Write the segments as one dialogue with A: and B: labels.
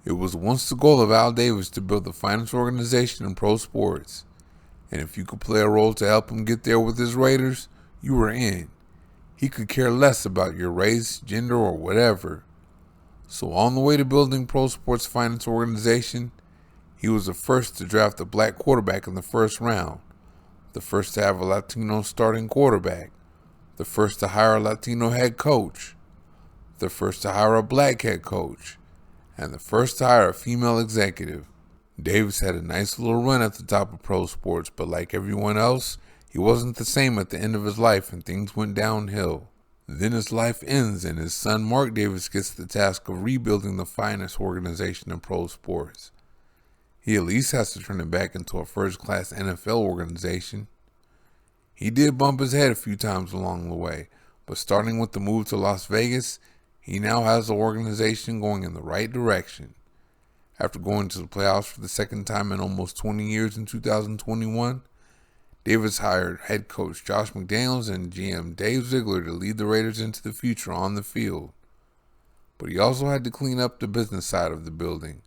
A: It was once the goal of Al Davis to build the finest organization in pro sports, and if you could play a role to help him get there with his Raiders, you were in. He could care less about your race, gender, or whatever. So on the way to building pro sports finance organization, he was the first to draft a black quarterback in the first round, the first to have a Latino starting quarterback, the first to hire a Latino head coach, the first to hire a black head coach, and the first to hire a female executive. Davis had a nice little run at the top of pro sports, but like everyone else, he wasn't the same at the end of his life and things went downhill. Then his life ends and his son Mark Davis gets the task of rebuilding the finest organization in pro sports. He at least has to turn it back into a first-class NFL organization. He did bump his head a few times along the way, but starting with the move to Las Vegas, he now has the organization going in the right direction. After going to the playoffs for the second time in almost 20 years in 2021, Davis hired head coach Josh McDaniels and GM Dave Ziegler to lead the Raiders into the future on the field. But he also had to clean up the business side of the building.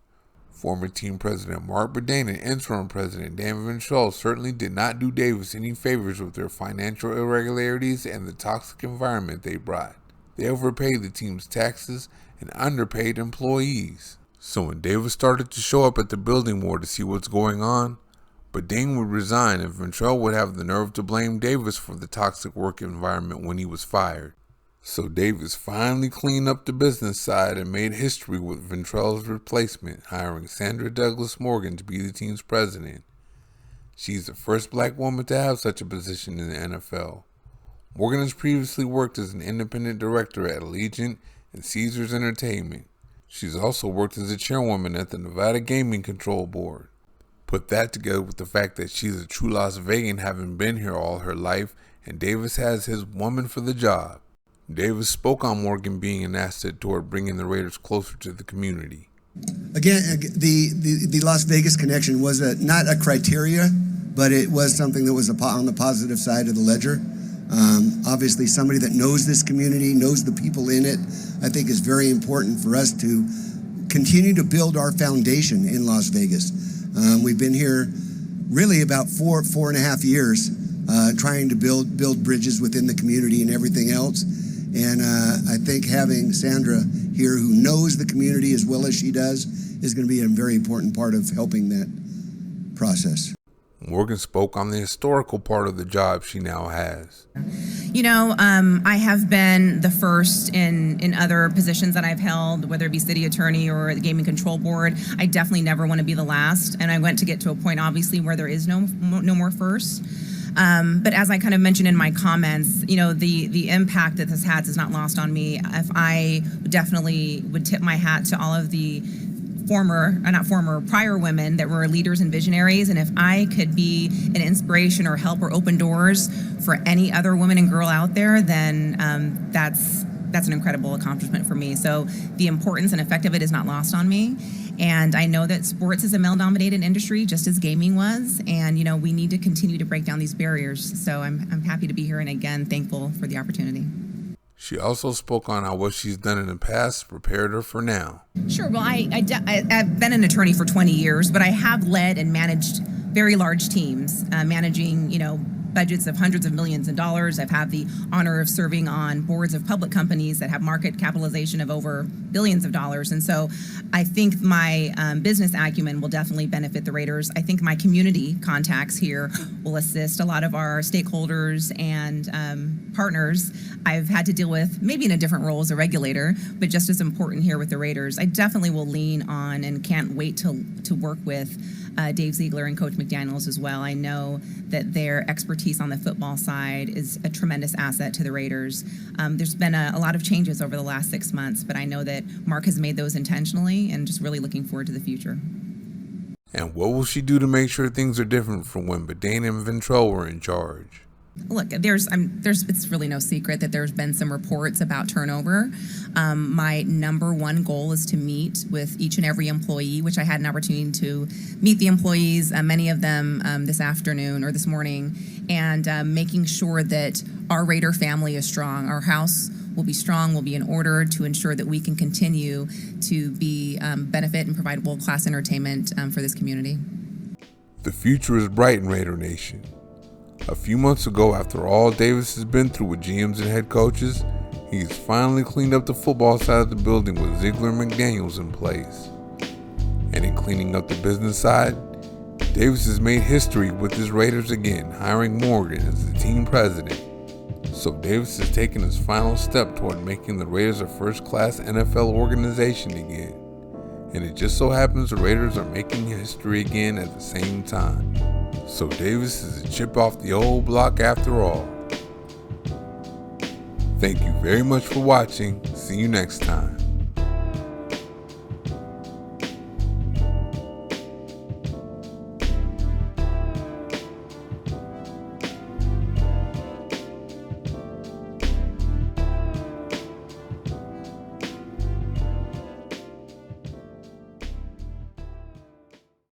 A: Former team president Mark Burdane and interim president Dan Ventrell certainly did not do Davis any favors with their financial irregularities and the toxic environment they brought. They overpaid the team's taxes and underpaid employees. So when Davis started to show up at the building more to see what's going on, Burdane would resign and Ventrell would have the nerve to blame Davis for the toxic work environment when he was fired. So Davis finally cleaned up the business side and made history with Ventrell's replacement, hiring Sandra Douglas Morgan to be the team's president. She's the first black woman to have such a position in the NFL. Morgan has previously worked as an independent director at Allegiant and Caesars Entertainment. She's also worked as a chairwoman at the Nevada Gaming Control Board. Put that together with the fact that she's a true Las Vegan, having been here all her life, and Davis has his woman for the job. Davis spoke on Morgan being an asset toward bringing the Raiders closer to the community.
B: Again, the Las Vegas connection was not a criteria, but it was something that was on the positive side of the ledger. Obviously, somebody that knows this community, knows the people in it, I think is very important for us to continue to build our foundation in Las Vegas. We've been here really about four and a half years, trying to build bridges within the community and everything else. And I think having Sandra here, who knows the community as well as she does, is going to be a very important part of helping that process.
A: Morgan spoke on the historical part of the job she now has.
C: You know, I have been the first in other positions that I've held, whether it be city attorney or the gaming control board. I definitely never want to be the last, and I want to get to a point, obviously, where there is no more first. But as I kind of mentioned in my comments, you know, the impact that this has is not lost on me. If I definitely would tip my hat to all of the prior women that were leaders and visionaries, and if I could be an inspiration or help or open doors for any other woman and girl out there, then that's an incredible accomplishment for me. So the importance and effect of it is not lost on me. And I know that sports is a male-dominated industry, just as gaming was. And, you know, we need to continue to break down these barriers. So I'm happy to be here, and again, thankful for the opportunity.
A: She also spoke on how what she's done in the past prepared her for now.
C: Sure. Well, I've been an attorney for 20 years, but I have led and managed very large teams, managing, you know, budgets of hundreds of millions of dollars. I've had the honor of serving on boards of public companies that have market capitalization of over billions of dollars. And so I think my business acumen will definitely benefit the Raiders. I think my community contacts here will assist a lot of our stakeholders and partners I've had to deal with, maybe in a different role as a regulator, but just as important here with the Raiders. I definitely will lean on and can't wait to work with Dave Ziegler and Coach McDaniels as well. I know that their expertise on the football side is a tremendous asset to the Raiders. There's been a lot of changes over the last 6 months, but I know that Mark has made those intentionally, and just really looking forward to the future.
A: And what will she do to make sure things are different from when Burdane and Ventrell were in charge?
C: Look, it's really no secret that there's been some reports about turnover. My number one goal is to meet with each and every employee, which I had an opportunity to meet the employees, many of them this afternoon or this morning, and making sure that our Raider family is strong. Our house will be strong, will be in order to ensure that we can continue to be benefit and provide world-class entertainment for this community.
A: The future is bright in Raider Nation. A few months ago, after all Davis has been through with GMs and head coaches, he has finally cleaned up the football side of the building with Ziegler and McDaniels in place. And in cleaning up the business side, Davis has made history with his Raiders again, hiring Morgan as the team president. So Davis has taken his final step toward making the Raiders a first-class NFL organization again. And it just so happens the Raiders are making history again at the same time. So Davis is a chip off the old block after all. Thank you very much for watching. See you next time.